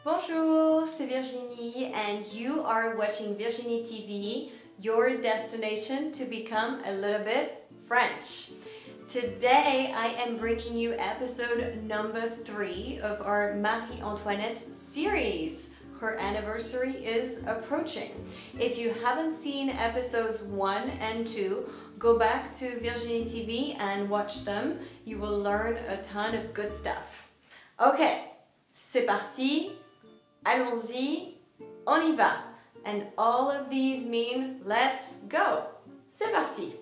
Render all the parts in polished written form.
Bonjour, c'est Virginie and you are watching Virginie TV, your destination to become a little bit French. Today I am bringing you episode number 3 of our Marie-Antoinette series. Her anniversary is approaching. If you haven't seen episodes 1 and 2, go back to Virginie TV and watch them. You will learn a ton of good stuff. Okay, c'est parti. Allons-y, on y va. And all of these mean let's go. C'est parti.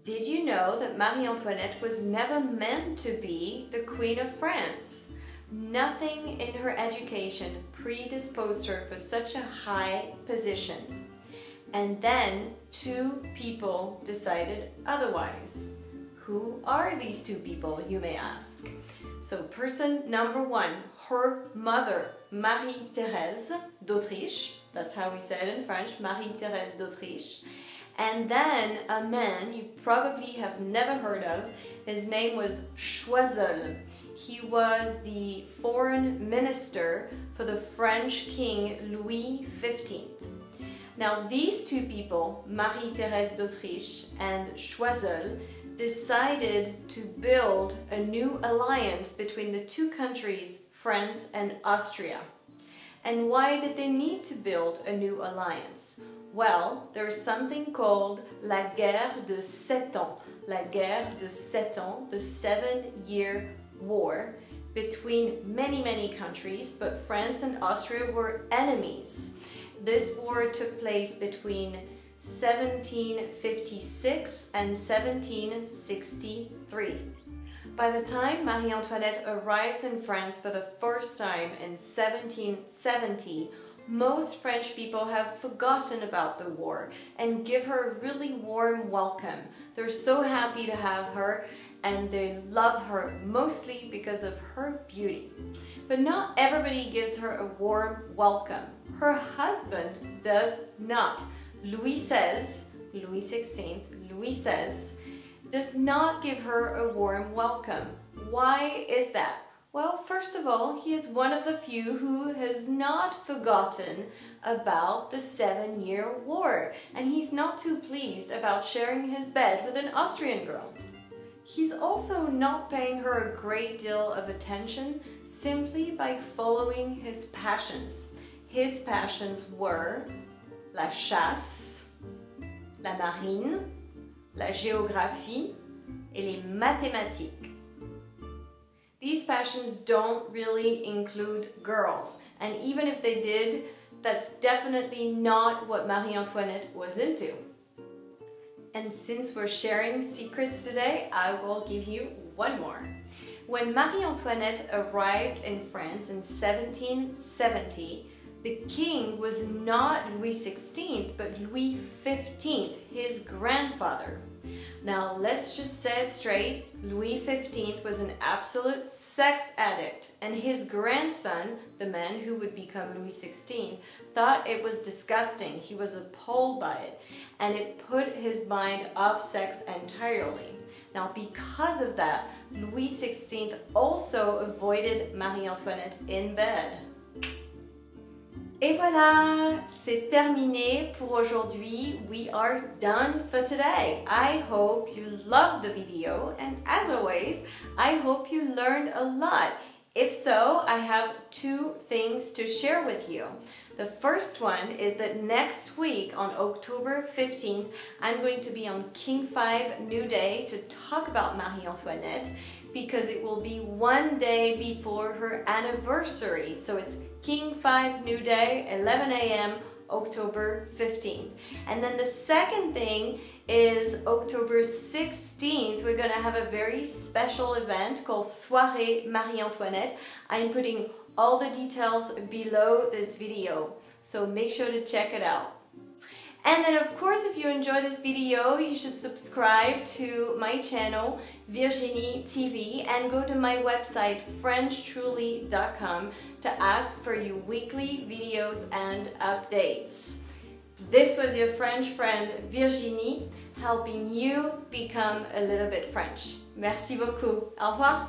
Did you know that Marie-Antoinette was never meant to be the Queen of France? Nothing in her education predisposed her for such a high position. And then 2 people decided otherwise. Who are these 2 people, you may ask? So person number 1, her mother, Marie-Thérèse d'Autriche. That's how we say it in French, Marie-Thérèse d'Autriche. And then a man you probably have never heard of. His name was Choiseul. He was the foreign minister for the French king Louis XV. Now these 2 people, Marie-Thérèse d'Autriche and Choiseul, decided to build a new alliance between the 2 countries, France and Austria. And why did they need to build a new alliance? Well, there's something called la guerre de 7 ans. La guerre de 7 ans, the 7-year war between many countries, but France and Austria were enemies. This war took place between 1756 and 1763. By the time Marie-Antoinette arrives in France for the first time in 1770, most French people have forgotten about the war and give her a really warm welcome. They're so happy to have her and they love her mostly because of her beauty. But not everybody gives her a warm welcome. Her husband does not. Louis XVI, does not give her a warm welcome. Why is that? Well, first of all, he is one of the few who has not forgotten about the 7-year war, and he's not too pleased about sharing his bed with an Austrian girl. He's also not paying her a great deal of attention simply by following his passions. His passions were la chasse, la marine, la géographie, et les mathématiques. These passions don't really include girls, and even if they did, that's definitely not what Marie-Antoinette was into. And since we're sharing secrets today, I will give you one more. When Marie-Antoinette arrived in France in 1770, the king was not Louis XVI, but Louis XV, his grandfather. Now, let's just say it straight, Louis XV was an absolute sex addict, and his grandson, the man who would become Louis XVI, thought it was disgusting. He was appalled by it, and it put his mind off sex entirely. Now, because of that, Louis XVI also avoided Marie-Antoinette in bed. Et voilà, c'est terminé pour aujourd'hui. We are done for today. I hope you loved the video, and as always, I hope you learned a lot. If so, I have 2 things to share with you. The first one is that next week on October 15th, I'm going to be on King 5 New Day to talk about Marie-Antoinette because it will be 1 day before her anniversary. So it's King 5 New Day, 11 a.m., October 15th. And then the second thing is October 16th, we're going to have a very special event called Soirée Marie-Antoinette. I'm putting all the details below this video, so make sure to check it out. And then of course, if you enjoy this video, you should subscribe to my channel, Virginie TV, and go to my website, FrenchTruly.com, to ask for your weekly videos and updates. This was your French friend, Virginie, helping you become a little bit French. Merci beaucoup. Au revoir.